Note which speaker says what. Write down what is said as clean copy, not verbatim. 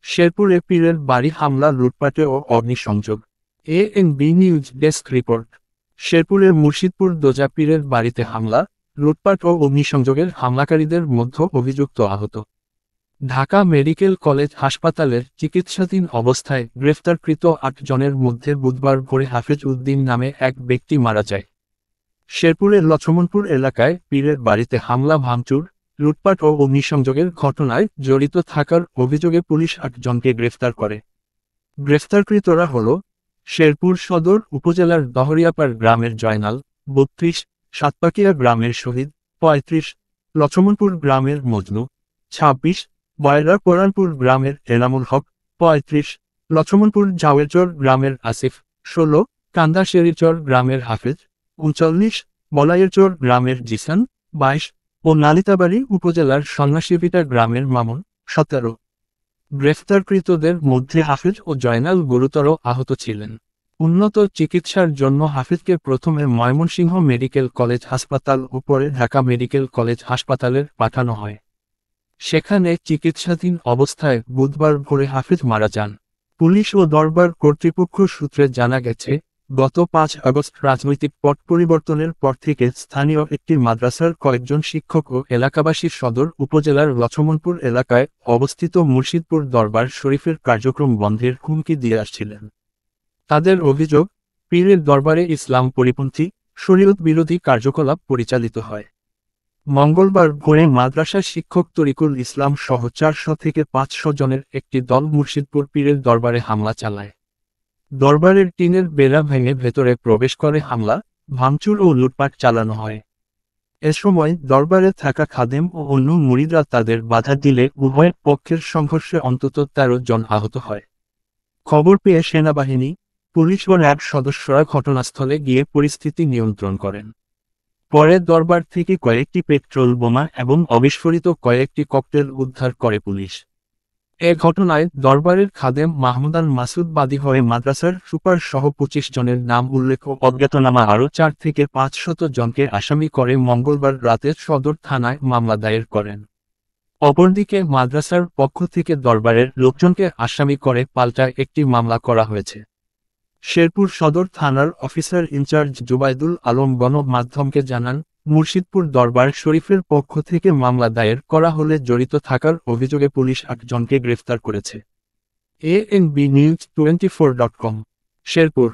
Speaker 1: শেরপুরে পীরের বাড়ি হামলা, লুটপাটে ও অগ্নিসংযোগ। ANB news desk report. শেরপুরের মুর্শিদপুর দোজা পীরের বাড়িতে হামলা, লুটপাট ও অগ্নিসংযোগের হামলাকারীদের মধ্যে অভিযুক্ত আহত। ঢাকা মেডিকেল কলেজ হাসপাতালের চিকিৎসাধীন অবস্থায় গ্রেফতারকৃত ৮ জনের মধ্যে বুধবার ভোরে হাফেজ উদ্দিন নামে এক ব্যক্তি মারা যায়। শেরপুরের লক্ষ্মণপুর এলাকায় পীরের বাড়িতে হামলা, ভাঙচুর, লুটপাট ও অগ্নিসংযোগের ঘটনায় জড়িত থাকার অভিযোগে পুলিশ ৮ জনকে গ্রেফতার করে। গ্রেফতারকৃতরা হল শেরপুর সদর উপজেলার দহরিয়াপাড় গ্রামের জয়নাল ৩২, সাতপাকিয়া গ্রামের শহীদ ৩৫, লক্ষ্মণপুর গ্রামের মজনু ২৬, বয়রা কোরআনপুর গ্রামের এনামুল হক ৩৫, লক্ষ্মণপুর জাওয়েরচর গ্রামের আসিফ ১৬, কান্দাশেরিচর গ্রামের হাফেজ ৩৯, বলাইয়েরচর গ্রামের জিসান ২২ ও নালিতাবাড়ী উপজেলার সন্ন্যাসীভিটা গ্রামের মামুন ১৭। গ্রেফতারকৃতদের মধ্যে হাফেজ ও জয়নাল গুরুতর আহত ছিলেন। উন্নত চিকিৎসার জন্য হাফেজকে প্রথমে ময়মনসিংহ মেডিকেল কলেজ হাসপাতাল ও পরে ঢাকা মেডিকেল কলেজ হাসপাতালে পাঠানো হয়। সেখানে চিকিৎসাধীন অবস্থায় বুধবার ভোরে হাফেজ মারা যান। পুলিশ ও দরবার কর্তৃপক্ষ সূত্রে জানা গেছে, গত ৫ আগস্ট রাজনৈতিক পট পরিবর্তনের পর থেকে স্থানীয় একটি মাদ্রাসার কয়েকজন শিক্ষক ও এলাকাবাসী সদর উপজেলার লক্ষ্মণপুর এলাকায় অবস্থিত মুর্শিদপুর দরবার শরীফের কার্যক্রম বন্ধের হুমকি দিয়ে আসছিলেন। তাদের অভিযোগ, পীরের দরবারে ইসলাম পরিপন্থী, শরীয়ত বিরোধী কার্যকলাপ পরিচালিত হয়। মঙ্গলবার ভোরে মাদ্রাসার শিক্ষক তরিকুল ইসলাম সহ ৪০০ থেকে ৫০০ জনের একটি দল মুর্শিদপুর পীরের দরবারে হামলা চালায়। দরবারের টিনের বেড়া ভেঙে ভেতরে প্রবেশ করে হামলা, ভাঙচুর ও লুটপাট চালানো হয়। এ সময় দরবারে থাকা খাদেম ও অন্য মুরিদরা তাদের বাধা দিলে উভয় পক্ষের সংঘর্ষে অন্তত ১৩ জন আহত হয়। খবর পেয়ে সেনাবাহিনী, পুলিশ ও র্যাব সদস্যরা ঘটনাস্থলে গিয়ে পরিস্থিতি নিয়ন্ত্রণ করেন। পরে দরবার থেকে কয়েকটি পেট্রোল বোমা এবং অবিস্ফোরিত কয়েকটি ককটেল উদ্ধার করে পুলিশ। এ ঘটনায় দরবারের খাদেম মাহমুদান মাসুদ বাদী হয়ে মাদ্রাসার সুপার সহ ২৫ জনের নাম উল্লেখ ও অজ্ঞাতনামা আরও ৪ থেকে ৫০০ জনকে আসামি করে মঙ্গলবার রাতে সদর থানায় মামলা দায়ের করেন। অপরদিকে মাদ্রাসার পক্ষ থেকে দরবারের লোকজনকে আসামি করে পাল্টা একটি মামলা করা হয়েছে। শেরপুর সদর থানার অফিসার ইনচার্জ জুবাইদুল আলম গণমাধ্যমকে জানান, মুর্শিদপুর দরবার শরীফের পক্ষ থেকে মামলা দায়ের করা হলে জড়িত থাকার অভিযোগে পুলিশ ৮ জনকে গ্রেফতার করেছে। ANB News 24.com, Sherpur.